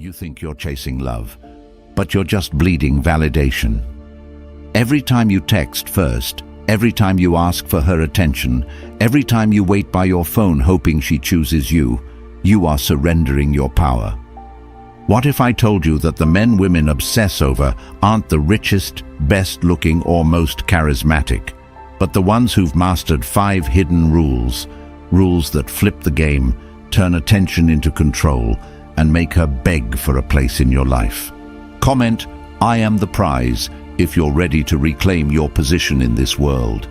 You think you're chasing love, but you're just bleeding validation. Every time you text first, every time you ask for her attention, every time you wait by your phone hoping she chooses you, you are surrendering your power. What if I told you that the men women obsess over aren't the richest, best-looking or most charismatic, but the ones who've mastered 5 hidden rules that flip the game, turn attention into control, and make her beg for a place in your life? Comment, "I am the prize," if you're ready to reclaim your position in this world.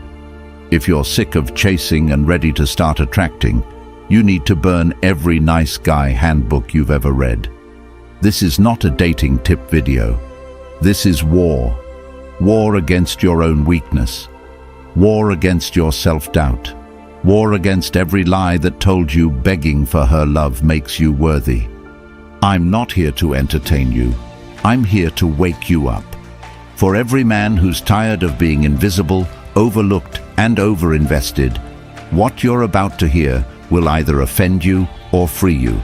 If you're sick of chasing and ready to start attracting, you need to burn every nice guy handbook you've ever read. This is not a dating tip video. This is war. War against your own weakness. War against your self-doubt. War against every lie that told you begging for her love makes you worthy. I'm not here to entertain you. I'm here to wake you up. For every man who's tired of being invisible, overlooked, and overinvested, what you're about to hear will either offend you or free you.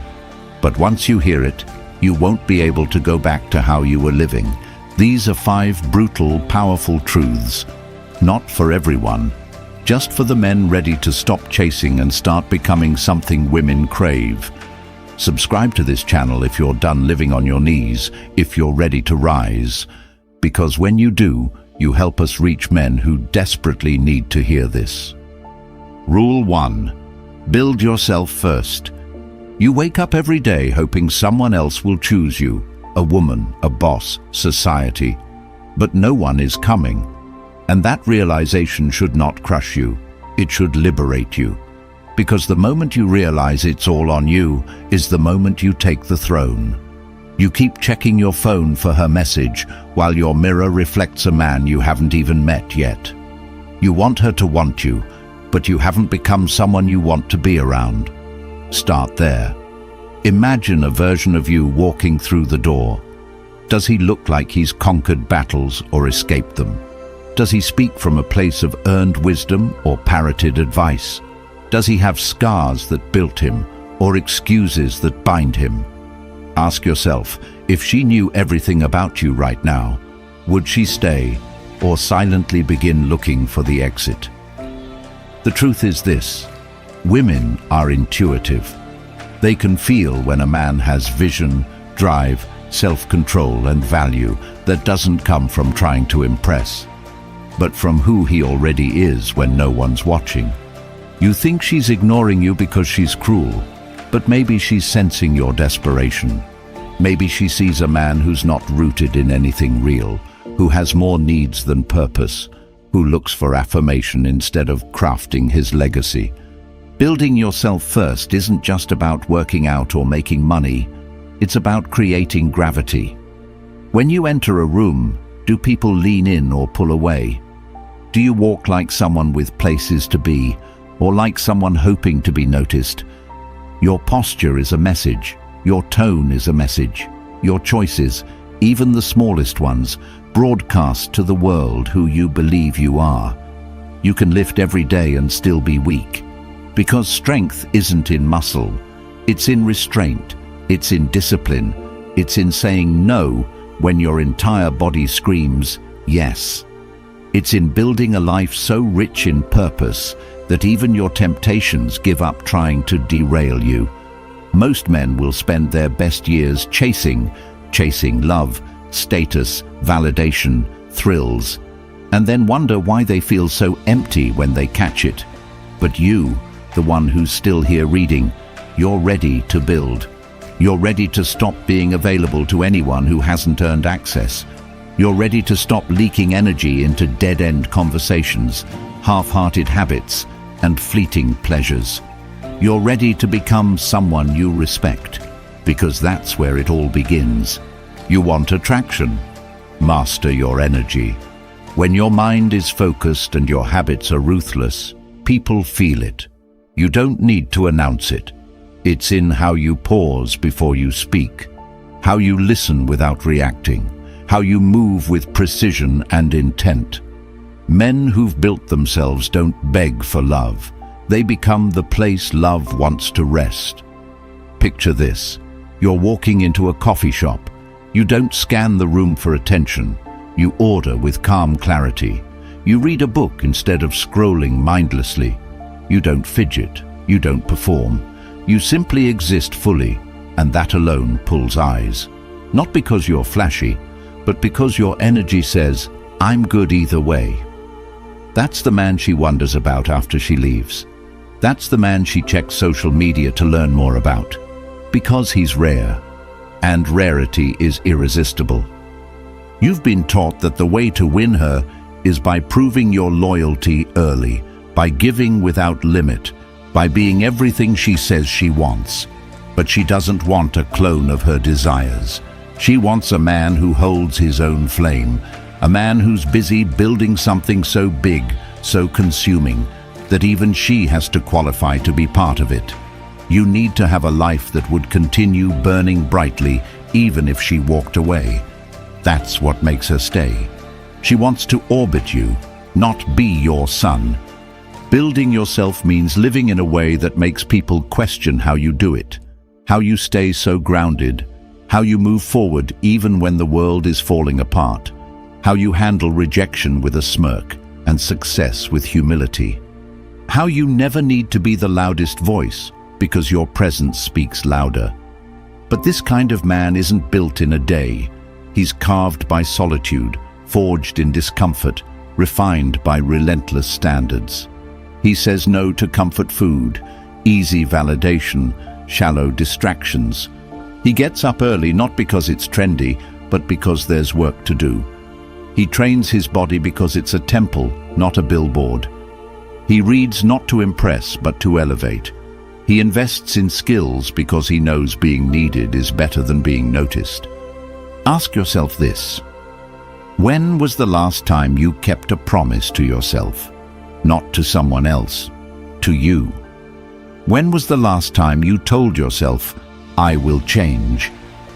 But once you hear it, you won't be able to go back to how you were living. These are 5 brutal, powerful truths. Not for everyone, just for the men ready to stop chasing and start becoming something women crave. Subscribe to this channel if you're done living on your knees, if you're ready to rise. Because when you do, you help us reach men who desperately need to hear this. Rule 1. Build yourself first. You wake up every day hoping someone else will choose you, a woman, a boss, society. But no one is coming. And that realization should not crush you. It should liberate you. Because the moment you realize it's all on you is the moment you take the throne. You keep checking your phone for her message while your mirror reflects a man you haven't even met yet. You want her to want you, but you haven't become someone you want to be around. Start there. Imagine a version of you walking through the door. Does he look like he's conquered battles or escaped them? Does he speak from a place of earned wisdom or parroted advice? Does he have scars that built him or excuses that bind him? Ask yourself, if she knew everything about you right now, would she stay or silently begin looking for the exit? The truth is this: women are intuitive. They can feel when a man has vision, drive, self-control and value that doesn't come from trying to impress, but from who he already is when no one's watching. You think she's ignoring you because she's cruel, but maybe she's sensing your desperation. Maybe she sees a man who's not rooted in anything real, who has more needs than purpose, who looks for affirmation instead of crafting his legacy. Building yourself first isn't just about working out or making money. It's about creating gravity. When you enter a room, do people lean in or pull away? Do you walk like someone with places to be, or like someone hoping to be noticed? Your posture is a message. Your tone is a message. Your choices, even the smallest ones, broadcast to the world who you believe you are. You can lift every day and still be weak. Because strength isn't in muscle. It's in restraint. It's in discipline. It's in saying no when your entire body screams yes. It's in building a life so rich in purpose that even your temptations give up trying to derail you. Most men will spend their best years chasing love, status, validation, thrills, and then wonder why they feel so empty when they catch it. But you, the one who's still here reading, you're ready to build. You're ready to stop being available to anyone who hasn't earned access. You're ready to stop leaking energy into dead-end conversations, half-hearted habits, and fleeting pleasures. You're ready to become someone you respect, because that's where it all begins. You want attraction? Master your energy. When your mind is focused and your habits are ruthless, people feel it. You don't need to announce it. It's in how you pause before you speak, how you listen without reacting, how you move with precision and intent. Men who've built themselves don't beg for love. They become the place love wants to rest. Picture this. You're walking into a coffee shop. You don't scan the room for attention. You order with calm clarity. You read a book instead of scrolling mindlessly. You don't fidget. You don't perform. You simply exist fully, and that alone pulls eyes. Not because you're flashy, but because your energy says, "I'm good either way." That's the man she wonders about after she leaves. That's the man she checks social media to learn more about. Because he's rare, and rarity is irresistible. You've been taught that the way to win her is by proving your loyalty early, by giving without limit, by being everything she says she wants. But she doesn't want a clone of her desires. She wants a man who holds his own flame, a man who's busy building something so big, so consuming, that even she has to qualify to be part of it. You need to have a life that would continue burning brightly even if she walked away. That's what makes her stay. She wants to orbit you, not be your sun. Building yourself means living in a way that makes people question how you do it, how you stay so grounded, how you move forward even when the world is falling apart, how you handle rejection with a smirk and success with humility, how you never need to be the loudest voice because your presence speaks louder. But this kind of man isn't built in a day. He's carved by solitude, forged in discomfort, refined by relentless standards. He says no to comfort food, easy validation, shallow distractions. He gets up early not because it's trendy, but because there's work to do. He trains his body because it's a temple, not a billboard. He reads not to impress, but to elevate. He invests in skills because he knows being needed is better than being noticed. Ask yourself this: when was the last time you kept a promise to yourself? Not to someone else, to you. When was the last time you told yourself, "I will change,"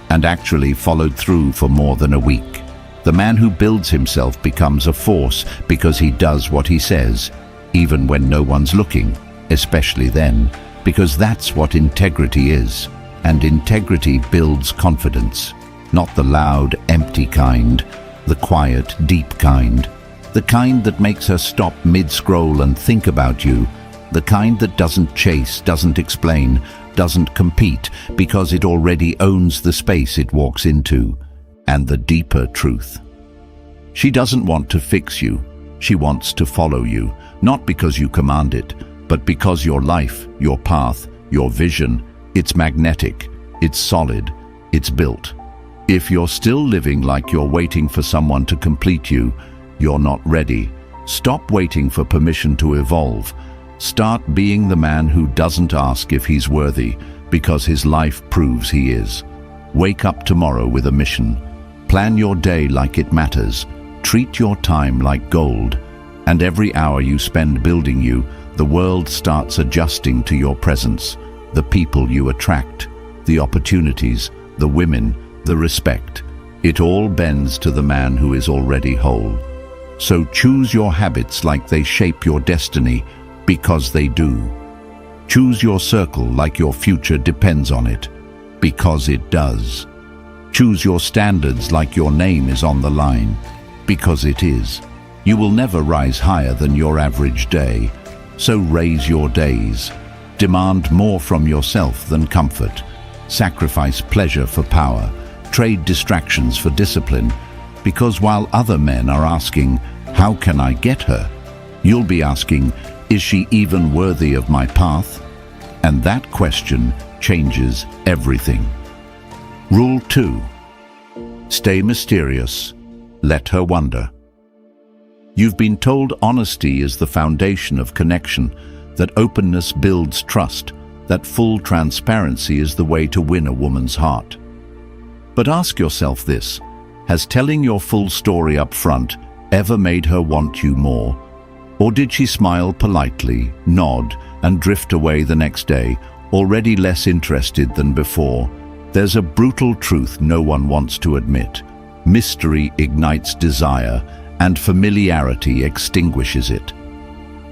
and actually followed through for more than a week? The man who builds himself becomes a force because he does what he says, even when no one's looking, especially then, because that's what integrity is. And integrity builds confidence, not the loud, empty kind, the quiet, deep kind, the kind that makes her stop mid-scroll and think about you, the kind that doesn't chase, doesn't explain, doesn't compete, because it already owns the space it walks into. And the deeper truth: she doesn't want to fix you, she wants to follow you, not because you command it, but because your life, your path, your vision, it's magnetic, it's solid, it's built. If you're still living like you're waiting for someone to complete you, you're not ready. Stop waiting for permission to evolve. Start being the man who doesn't ask if he's worthy, because his life proves he is. Wake up tomorrow with a mission. Plan your day like it matters. Treat your time like gold. And every hour you spend building you, the world starts adjusting to your presence. The people you attract, the opportunities, the women, the respect. It all bends to the man who is already whole. So choose your habits like they shape your destiny, because they do. Choose your circle like your future depends on it, because it does. Choose your standards like your name is on the line, because it is. You will never rise higher than your average day, so raise your days. Demand more from yourself than comfort. Sacrifice pleasure for power. Trade distractions for discipline, because while other men are asking, "How can I get her?" you'll be asking, "Is she even worthy of my path?" And that question changes everything. Rule 2. Stay mysterious. Let her wonder. You've been told honesty is the foundation of connection, that openness builds trust, that full transparency is the way to win a woman's heart. But ask yourself this: has telling your full story up front ever made her want you more? Or did she smile politely, nod, and drift away the next day, already less interested than before? There's a brutal truth no one wants to admit. Mystery ignites desire, and familiarity extinguishes it.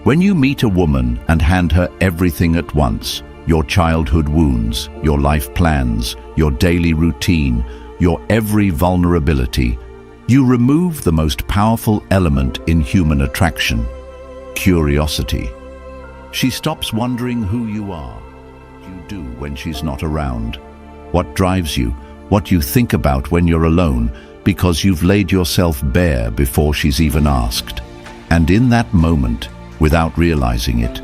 When you meet a woman and hand her everything at once, your childhood wounds, your life plans, your daily routine, your every vulnerability. You remove the most powerful element in human attraction, curiosity. She stops wondering who you are, what you do when she's not around, what drives you, what you think about when you're alone, because you've laid yourself bare before she's even asked. And in that moment, without realizing it,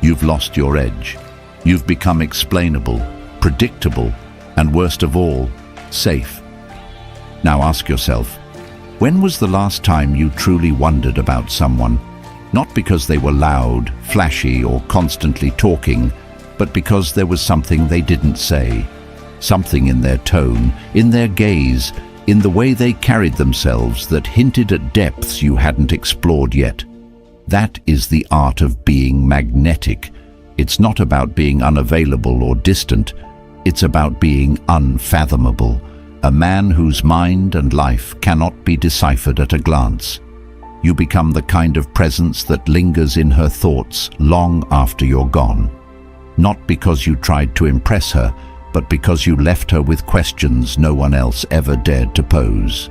you've lost your edge. You've become explainable, predictable, and worst of all, safe. Now ask yourself, when was the last time you truly wondered about someone? Not because they were loud, flashy, or constantly talking, but because there was something they didn't say. Something in their tone, in their gaze, in the way they carried themselves that hinted at depths you hadn't explored yet. That is the art of being magnetic. It's not about being unavailable or distant. It's about being unfathomable, a man whose mind and life cannot be deciphered at a glance. You become the kind of presence that lingers in her thoughts long after you're gone. Not because you tried to impress her, but because you left her with questions no one else ever dared to pose.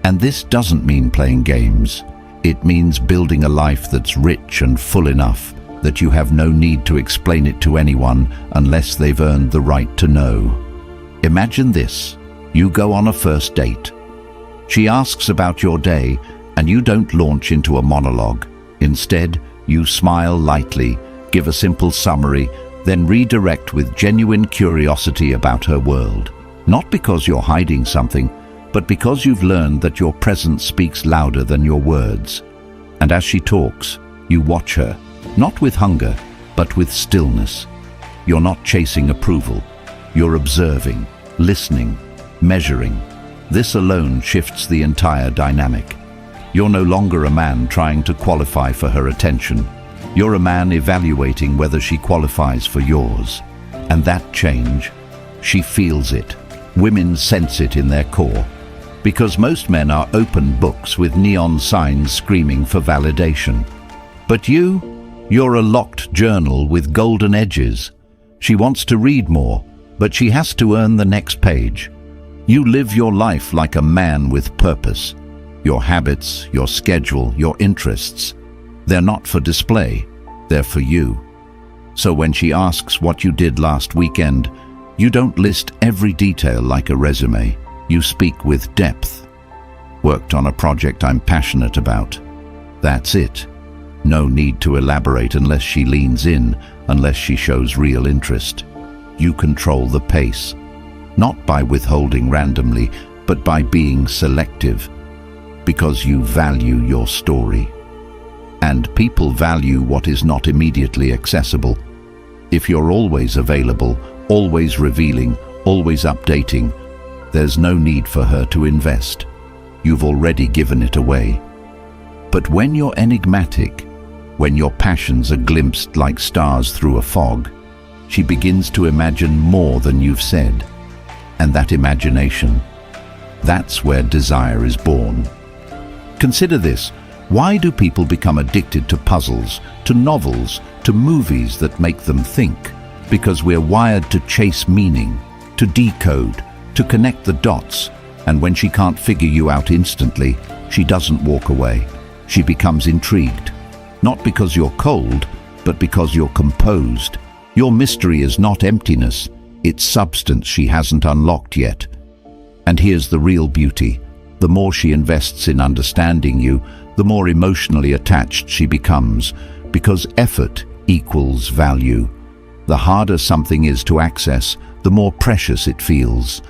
And this doesn't mean playing games. It means building a life that's rich and full enough that you have no need to explain it to anyone unless they've earned the right to know. Imagine this. You go on a first date. She asks about your day, and you don't launch into a monologue. Instead, you smile lightly, give a simple summary, then redirect with genuine curiosity about her world. Not because you're hiding something, but because you've learned that your presence speaks louder than your words. And as she talks, you watch her, not with hunger, but with stillness. You're not chasing approval. You're observing, listening, measuring. This alone shifts the entire dynamic. You're no longer a man trying to qualify for her attention. You're a man evaluating whether she qualifies for yours. And that change, she feels it. Women sense it in their core. Because most men are open books with neon signs screaming for validation. But you're a locked journal with golden edges. She wants to read more, but she has to earn the next page. You live your life like a man with purpose. Your habits, your schedule, your interests, they're not for display, they're for you. So when she asks what you did last weekend, you don't list every detail like a resume. You speak with depth. Worked on a project I'm passionate about. That's it. No need to elaborate unless she leans in, unless she shows real interest. You control the pace, not by withholding randomly, but by being selective, because you value your story. And people value what is not immediately accessible. If you're always available, always revealing, always updating, there's no need for her to invest. You've already given it away. But when you're enigmatic, when your passions are glimpsed like stars through a fog, she begins to imagine more than you've said. And that imagination, that's where desire is born. Consider this. Why do people become addicted to puzzles, to novels, to movies that make them think? Because we're wired to chase meaning, to decode, to connect the dots. And when she can't figure you out instantly, she doesn't walk away. She becomes intrigued. Not because you're cold, but because you're composed. Your mystery is not emptiness, it's substance she hasn't unlocked yet. And here's the real beauty. The more she invests in understanding you, the more emotionally attached she becomes, because effort equals value. The harder something is to access, the more precious it feels.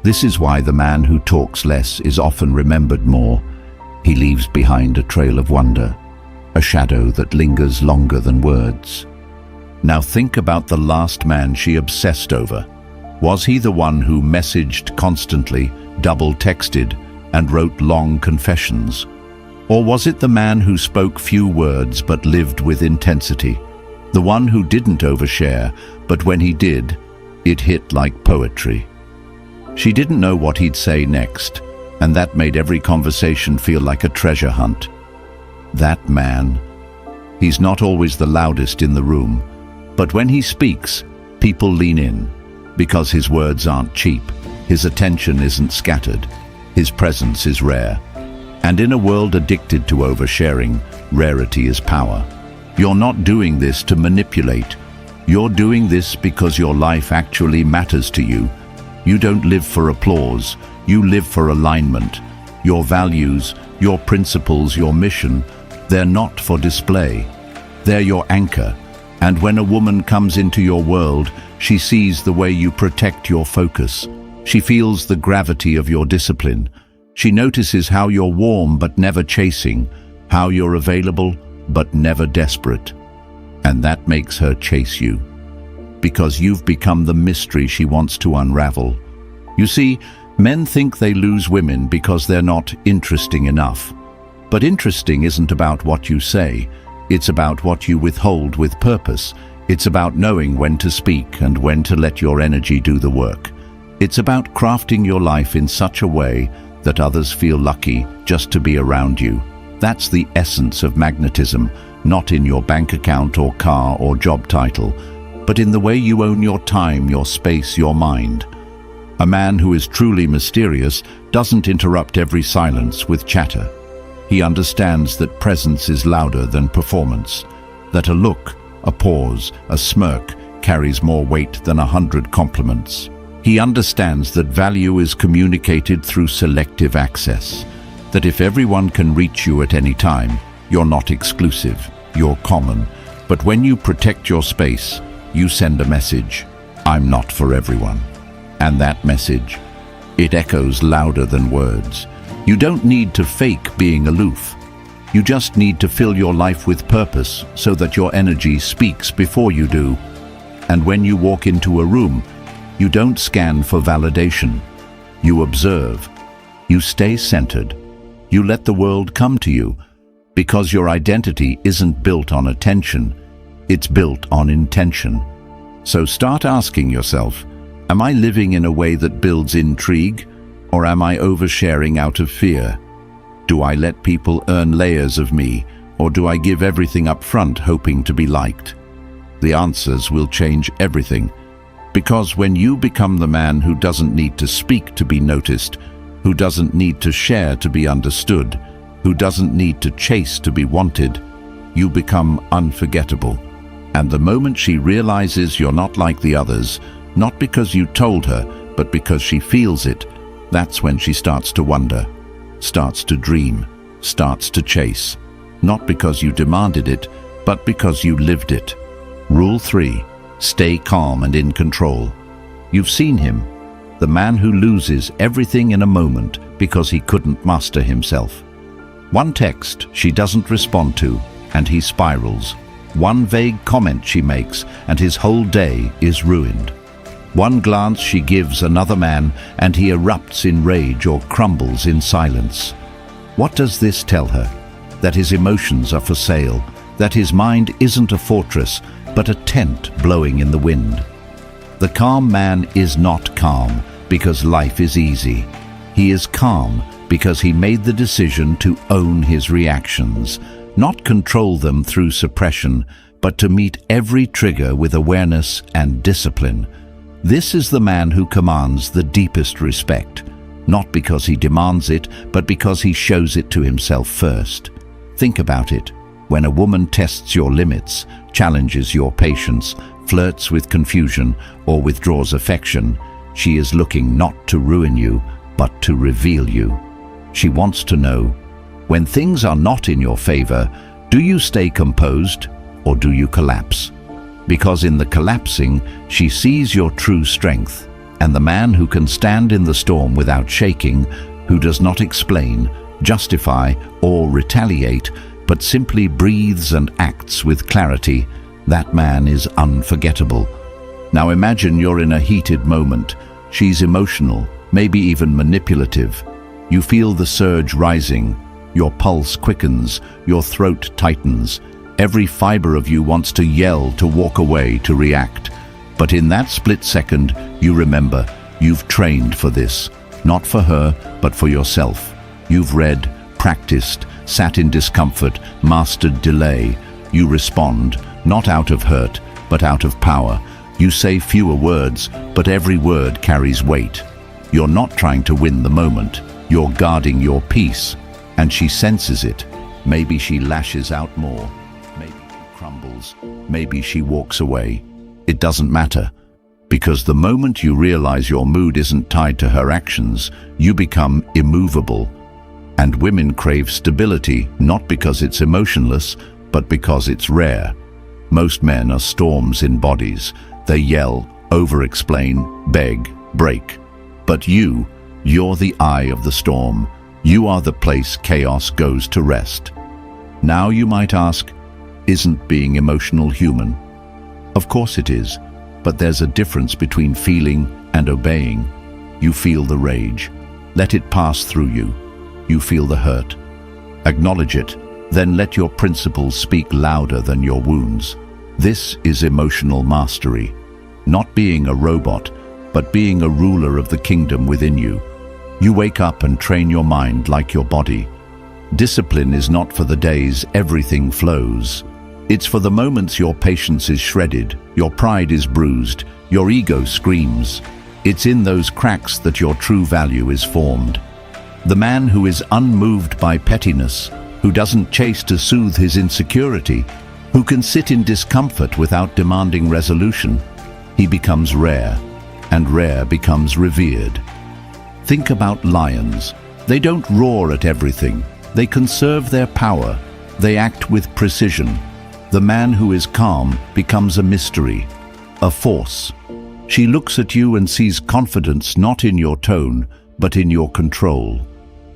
This is why the man who talks less is often remembered more. He leaves behind a trail of wonder, a shadow that lingers longer than words. Now think about the last man she obsessed over. Was he the one who messaged constantly, double-texted, and wrote long confessions? Or was it the man who spoke few words but lived with intensity? The one who didn't overshare, but when he did, it hit like poetry. She didn't know what he'd say next, and that made every conversation feel like a treasure hunt. That man, he's not always the loudest in the room, but when he speaks, People lean in, because his words aren't cheap, his attention isn't scattered, his presence is rare. And in a world addicted to oversharing, rarity is power. You're not doing this to manipulate. You're doing this because your life actually matters to you. You don't live for applause, you live for alignment. Your values, your principles, your mission, they're not for display. They're your anchor. And when a woman comes into your world, she sees the way you protect your focus. She feels the gravity of your discipline. She notices how you're warm but never chasing, how you're available but never desperate. And that makes her chase you, because you've become the mystery she wants to unravel. You see, men think they lose women because they're not interesting enough. But interesting isn't about what you say. It's about what you withhold with purpose. It's about knowing when to speak and when to let your energy do the work. It's about crafting your life in such a way that others feel lucky just to be around you. That's the essence of magnetism, not in your bank account or car or job title, but in the way you own your time, your space, your mind. A man who is truly mysterious doesn't interrupt every silence with chatter. He understands that presence is louder than performance, that a look, a pause, a smirk carries more weight than 100 compliments. He understands that value is communicated through selective access, that if everyone can reach you at any time, you're not exclusive, you're common. But when you protect your space, you send a message: I'm not for everyone. And that message, it echoes louder than words. You don't need to fake being aloof. You just need to fill your life with purpose so that your energy speaks before you do. And when you walk into a room, you don't scan for validation. You observe. You stay centered. You let the world come to you, because your identity isn't built on attention, it's built on intention. So start asking yourself, am I living in a way that builds intrigue, or am I oversharing out of fear? Do I let people earn layers of me, or do I give everything up front hoping to be liked? The answers will change everything, because when you become the man who doesn't need to speak to be noticed, who doesn't need to share to be understood, who doesn't need to chase to be wanted, you become unforgettable. And the moment she realizes you're not like the others, not because you told her, but because she feels it, that's when she starts to wonder, starts to dream, starts to chase. Not because you demanded it, but because you lived it. Rule 3. Stay calm and in control. You've seen him, the man who loses everything in a moment because he couldn't master himself. One text she doesn't respond to, and he spirals. One vague comment she makes, and his whole day is ruined. One glance she gives another man, and he erupts in rage or crumbles in silence. What does this tell her? That his emotions are for sale, that his mind isn't a fortress, but a tent blowing in the wind. The calm man is not calm because life is easy. He is calm because he made the decision to own his reactions, not control them through suppression, but to meet every trigger with awareness and discipline. This is the man who commands the deepest respect, not because he demands it, but because he shows it to himself first. Think about it. When a woman tests your limits, challenges your patience, flirts with confusion, or withdraws affection, she is looking not to ruin you, but to reveal you. She wants to know, when things are not in your favor, do you stay composed or do you collapse? Because in the collapsing, she sees your true strength, and the man who can stand in the storm without shaking, who does not explain, justify, or retaliate, but simply breathes and acts with clarity, that man is unforgettable. Now imagine you're in a heated moment. She's emotional, maybe even manipulative. You feel the surge rising. Your pulse quickens, your throat tightens. Every fiber of you wants to yell, to walk away, to react. But in that split second, you remember, you've trained for this. Not for her, but for yourself. You've read, practiced, sat in discomfort, mastered delay. You respond, not out of hurt, but out of power. You say fewer words, but every word carries weight. You're not trying to win the moment. You're guarding your peace, and she senses it. Maybe she lashes out more. Maybe she crumbles. Maybe she walks away. It doesn't matter, because the moment you realize your mood isn't tied to her actions, you become immovable. And women crave stability, not because it's emotionless, but because it's rare. Most men are storms in bodies. They yell, over-explain, beg, break. But you're the eye of the storm. You are the place chaos goes to rest. Now you might ask, isn't being emotional human? Of course it is, but there's a difference between feeling and obeying. You feel the rage. Let it pass through you. You feel the hurt. Acknowledge it, then let your principles speak louder than your wounds. This is emotional mastery. Not being a robot, but being a ruler of the kingdom within you. You wake up and train your mind like your body. Discipline is not for the days everything flows. It's for the moments your patience is shredded, your pride is bruised, your ego screams. It's in those cracks that your true value is formed. The man who is unmoved by pettiness, who doesn't chase to soothe his insecurity, who can sit in discomfort without demanding resolution, he becomes rare, and rare becomes revered. Think about lions. They don't roar at everything. They conserve their power. They act with precision. The man who is calm becomes a mystery, a force. She looks at you and sees confidence not in your tone, but in your control.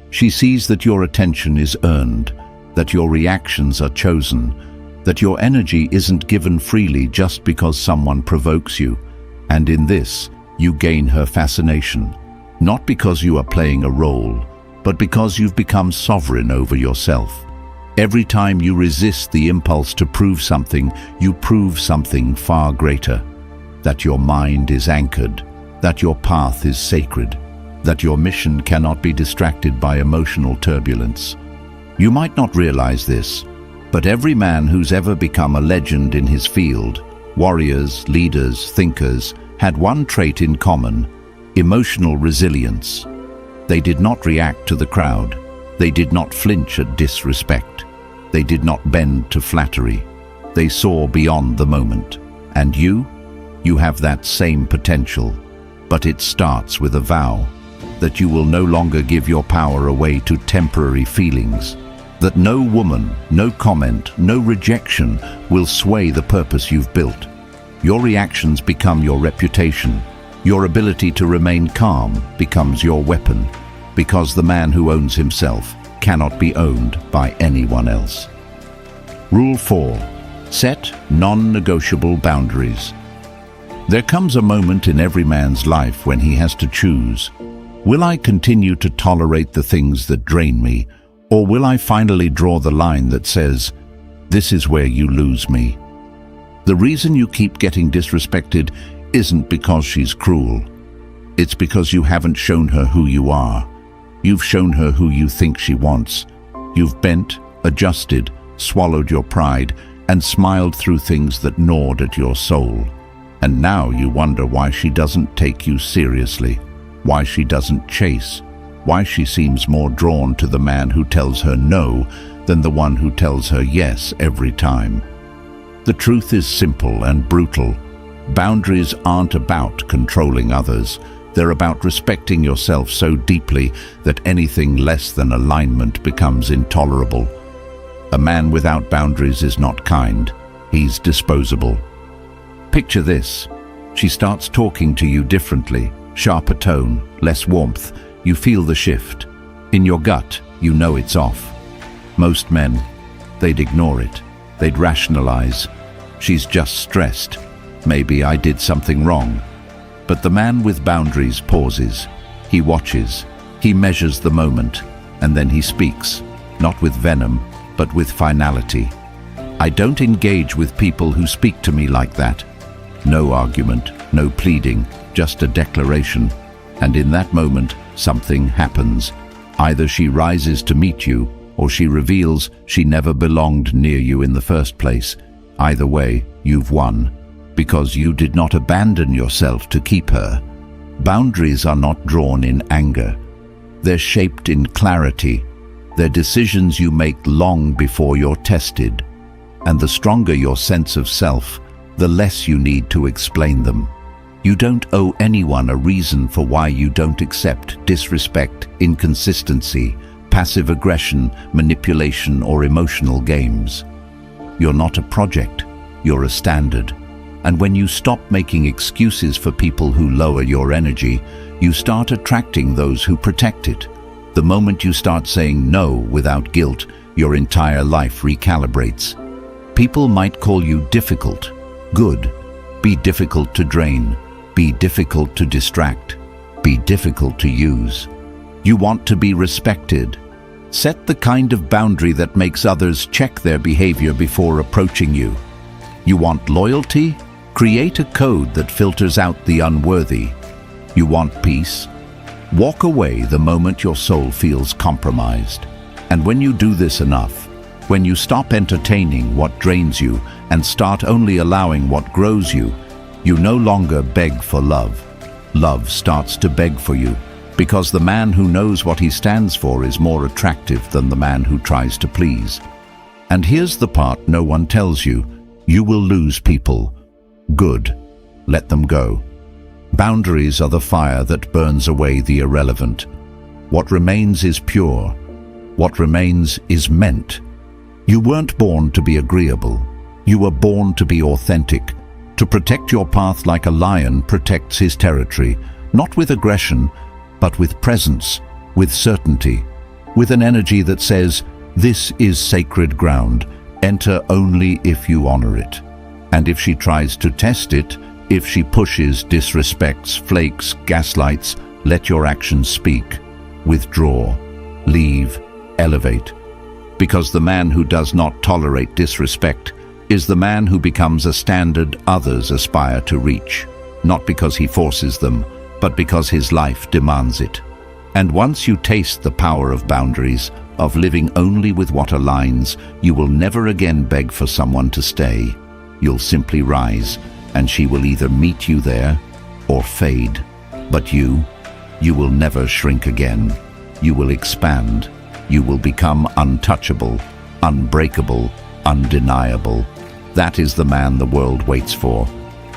She sees that your attention is earned, that your reactions are chosen, that your energy isn't given freely just because someone provokes you. And in this, you gain her fascination, not because you are playing a role, but because you've become sovereign over yourself. Every time you resist the impulse to prove something, you prove something far greater. That your mind is anchored, that your path is sacred, that your mission cannot be distracted by emotional turbulence. You might not realize this, but every man who's ever become a legend in his field, warriors, leaders, thinkers, had one trait in common: emotional resilience. They did not react to the crowd. They did not flinch at disrespect. They did not bend to flattery. They saw beyond the moment. And you have that same potential, but it starts with a vow that you will no longer give your power away to temporary feelings, that no woman, no comment, no rejection will sway the purpose you've built. Your reactions become your reputation. Your ability to remain calm becomes your weapon, because the man who owns himself cannot be owned by anyone else. Rule 4. Set non-negotiable boundaries. There comes a moment in every man's life when he has to choose. Will I continue to tolerate the things that drain me, or will I finally draw the line that says, this is where you lose me? The reason you keep getting disrespected isn't because she's cruel. It's because you haven't shown her who you are. You've shown her who you think she wants. You've bent, adjusted, swallowed your pride, and smiled through things that gnawed at your soul. And now you wonder why she doesn't take you seriously, why she doesn't chase, why she seems more drawn to the man who tells her no than the one who tells her yes every time. The truth is simple and brutal. Boundaries aren't about controlling others. They're about respecting yourself so deeply that anything less than alignment becomes intolerable. A man without boundaries is not kind. He's disposable. Picture this. She starts talking to you differently, sharper tone, less warmth. You feel the shift. In your gut, you know it's off. Most men, they'd ignore it. They'd rationalize. She's just stressed. Maybe I did something wrong. But the man with boundaries pauses. He watches. He measures the moment. And then he speaks, not with venom, but with finality. I don't engage with people who speak to me like that. No argument, no pleading, just a declaration. And in that moment, something happens. Either she rises to meet you, or she reveals she never belonged near you in the first place. Either way, you've won. because you did not abandon yourself to keep her. Boundaries are not drawn in anger. They're shaped in clarity. They're decisions you make long before you're tested. And the stronger your sense of self, the less you need to explain them. You don't owe anyone a reason for why you don't accept disrespect, inconsistency, passive aggression, manipulation, or emotional games. You're not a project, you're a standard. And when you stop making excuses for people who lower your energy, you start attracting those who protect it. The moment you start saying no without guilt, your entire life recalibrates. People might call you difficult. Good. Be difficult to drain. Be difficult to distract. Be difficult to use. You want to be respected. Set the kind of boundary that makes others check their behavior before approaching you. You want loyalty? Create a code that filters out the unworthy. You want peace? Walk away the moment your soul feels compromised. And when you do this enough, when you stop entertaining what drains you and start only allowing what grows you, you no longer beg for love. Love starts to beg for you, because the man who knows what he stands for is more attractive than the man who tries to please. And here's the part no one tells you. You will lose people. Good. Let them go. Boundaries are the fire that burns away the irrelevant. What remains is pure. What remains is meant. You weren't born to be agreeable. You were born to be authentic. To protect your path like a lion protects his territory, not with aggression, but with presence, with certainty, with an energy that says, "This is sacred ground. Enter only if you honor it." And if she tries to test it, if she pushes, disrespects, flakes, gaslights, let your actions speak. Withdraw, leave, elevate. Because the man who does not tolerate disrespect is the man who becomes a standard others aspire to reach, not because he forces them, but because his life demands it. And once you taste the power of boundaries, of living only with what aligns, you will never again beg for someone to stay. You'll simply rise, and she will either meet you there or fade. But you will never shrink again. You will expand. You will become untouchable, unbreakable, undeniable. That is the man the world waits for,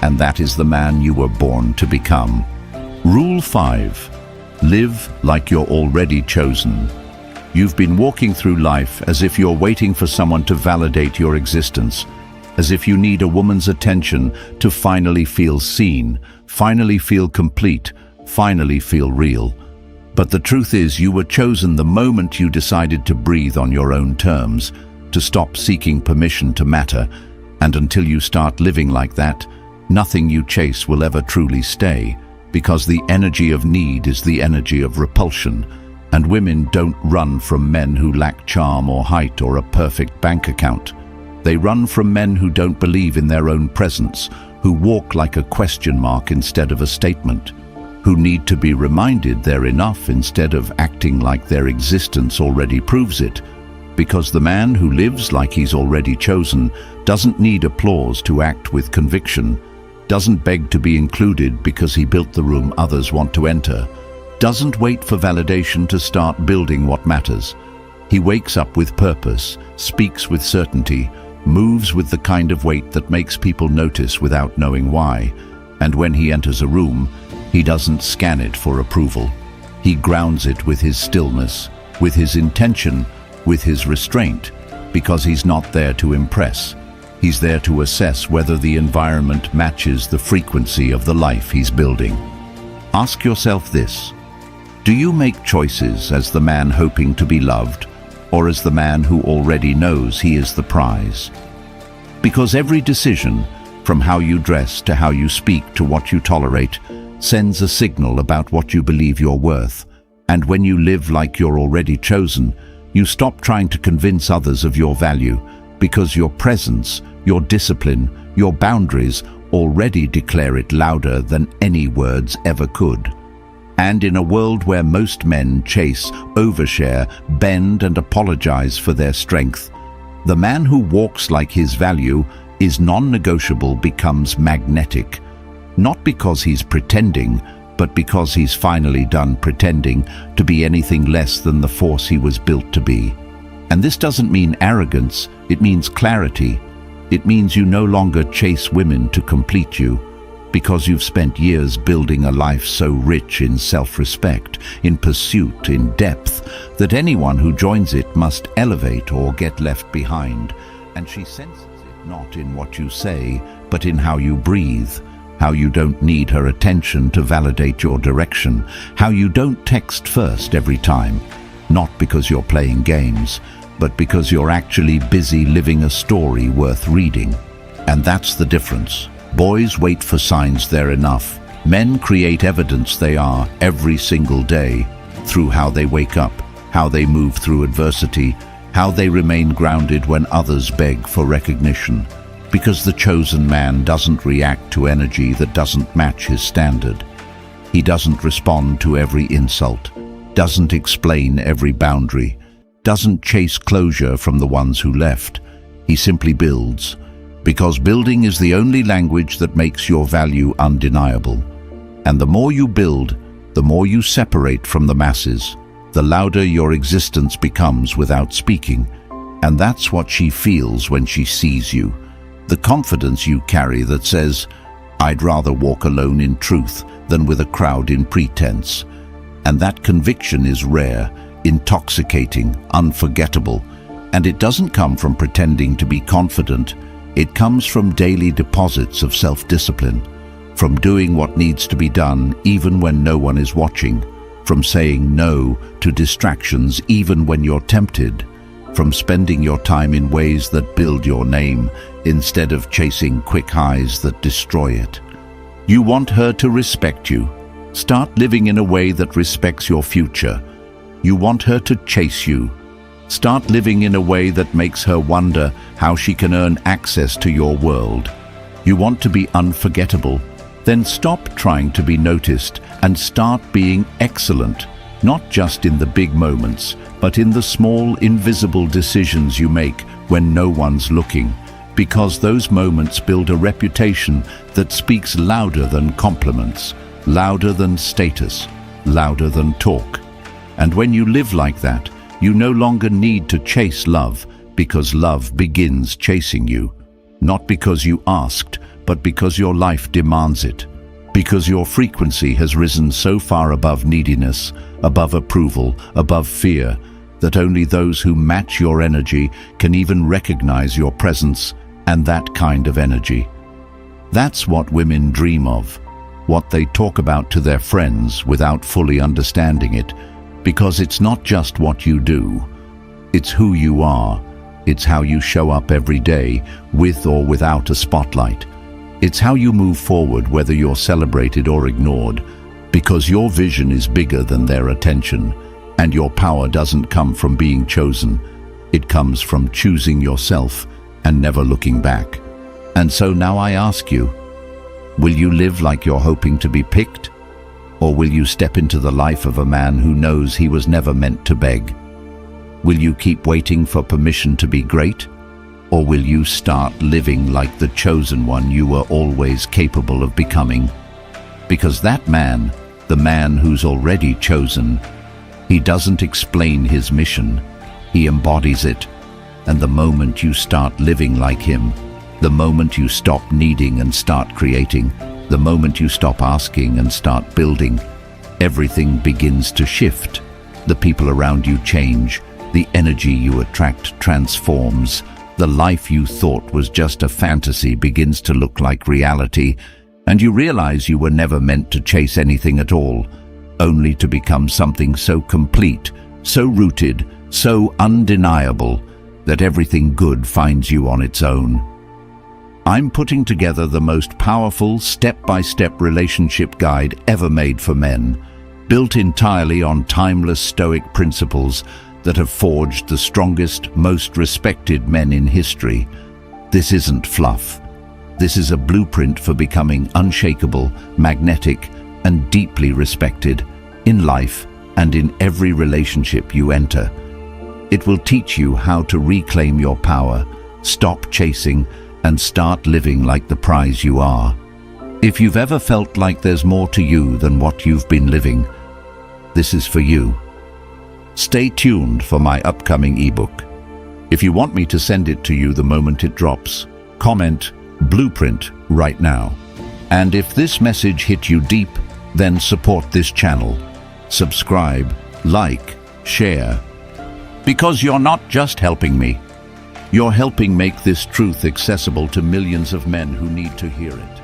and that is the man you were born to become. Rule 5. Live like you're already chosen. You've been walking through life as if you're waiting for someone to validate your existence, as if you need a woman's attention to finally feel seen, finally feel complete, finally feel real. But the truth is, you were chosen the moment you decided to breathe on your own terms, to stop seeking permission to matter, and until you start living like that, nothing you chase will ever truly stay, because the energy of need is the energy of repulsion, and women don't run from men who lack charm or height or a perfect bank account. They run from men who don't believe in their own presence, who walk like a question mark instead of a statement, who need to be reminded they're enough instead of acting like their existence already proves it. Because the man who lives like he's already chosen doesn't need applause to act with conviction, doesn't beg to be included because he built the room others want to enter, doesn't wait for validation to start building what matters. He wakes up with purpose, speaks with certainty, moves with the kind of weight that makes people notice without knowing why. And when he enters a room, he doesn't scan it for approval. He grounds it with his stillness, with his intention, with his restraint, because he's not there to impress. He's there to assess whether the environment matches the frequency of the life he's building. Ask yourself this: do you make choices as the man hoping to be loved, or as the man who already knows he is the prize? Because every decision, from how you dress to how you speak to what you tolerate, sends a signal about what you believe you're worth. And when you live like you're already chosen, you stop trying to convince others of your value, because your presence, your discipline, your boundaries already declare it louder than any words ever could. And in a world where most men chase, overshare, bend and apologize for their strength, the man who walks like his value is non-negotiable becomes magnetic, not because he's pretending, but because he's finally done pretending to be anything less than the force he was built to be. And this doesn't mean arrogance, it means clarity. It means you no longer chase women to complete you, because you've spent years building a life so rich in self-respect, in pursuit, in depth, that anyone who joins it must elevate or get left behind. And she senses it not in what you say, but in how you breathe, how you don't need her attention to validate your direction, how you don't text first every time, not because you're playing games, but because you're actually busy living a story worth reading. And that's the difference. Boys wait for signs they're enough. Men create evidence they are every single day, through how they wake up, how they move through adversity, how they remain grounded when others beg for recognition. Because the chosen man doesn't react to energy that doesn't match his standard. He doesn't respond to every insult, doesn't explain every boundary, doesn't chase closure from the ones who left. He simply builds. Because building is the only language that makes your value undeniable. And the more you build, the more you separate from the masses, the louder your existence becomes without speaking. And that's what she feels when she sees you. The confidence you carry that says, "I'd rather walk alone in truth than with a crowd in pretense." And that conviction is rare, intoxicating, unforgettable. And it doesn't come from pretending to be confident. It comes from daily deposits of self-discipline, from doing what needs to be done even when no one is watching, from saying no to distractions even when you're tempted, from spending your time in ways that build your name instead of chasing quick highs that destroy it. You want her to respect you. Start living in a way that respects your future. You want her to chase you. Start living in a way that makes her wonder how she can earn access to your world. You want to be unforgettable? Then stop trying to be noticed and start being excellent, not just in the big moments, but in the small, invisible decisions you make when no one's looking, because those moments build a reputation that speaks louder than compliments, louder than status, louder than talk. And when you live like that, you no longer need to chase love, because love begins chasing you. Not because you asked, but because your life demands it. Because your frequency has risen so far above neediness, above approval, above fear, that only those who match your energy can even recognize your presence and that kind of energy. That's what women dream of, what they talk about to their friends without fully understanding it. Because it's not just what you do, it's who you are. It's how you show up every day, with or without a spotlight. It's how you move forward whether you're celebrated or ignored, because your vision is bigger than their attention, and your power doesn't come from being chosen. It comes from choosing yourself and never looking back. And so now I ask you, will you live like you're hoping to be picked? Or will you step into the life of a man who knows he was never meant to beg? Will you keep waiting for permission to be great? Or will you start living like the chosen one you were always capable of becoming? Because that man, the man who's already chosen, he doesn't explain his mission, he embodies it. And the moment you start living like him, the moment you stop needing and start creating, the moment you stop asking and start building, everything begins to shift. The people around you change. The energy you attract transforms. The life you thought was just a fantasy begins to look like reality, and you realize you were never meant to chase anything at all, only to become something so complete, so rooted, so undeniable, that everything good finds you on its own. I'm putting together the most powerful step-by-step relationship guide ever made for men, built entirely on timeless Stoic principles that have forged the strongest, most respected men in history. This isn't fluff. This is a blueprint for becoming unshakable, magnetic, and deeply respected in life and in every relationship you enter. It will teach you how to reclaim your power, stop chasing, and start living like the prize you are. If you've ever felt like there's more to you than what you've been living, this is for you. Stay tuned for my upcoming ebook. If you want me to send it to you the moment it drops, comment Blueprint right now. And if this message hit you deep, then support this channel. Subscribe, like, share. Because you're not just helping me, you're helping make this truth accessible to millions of men who need to hear it.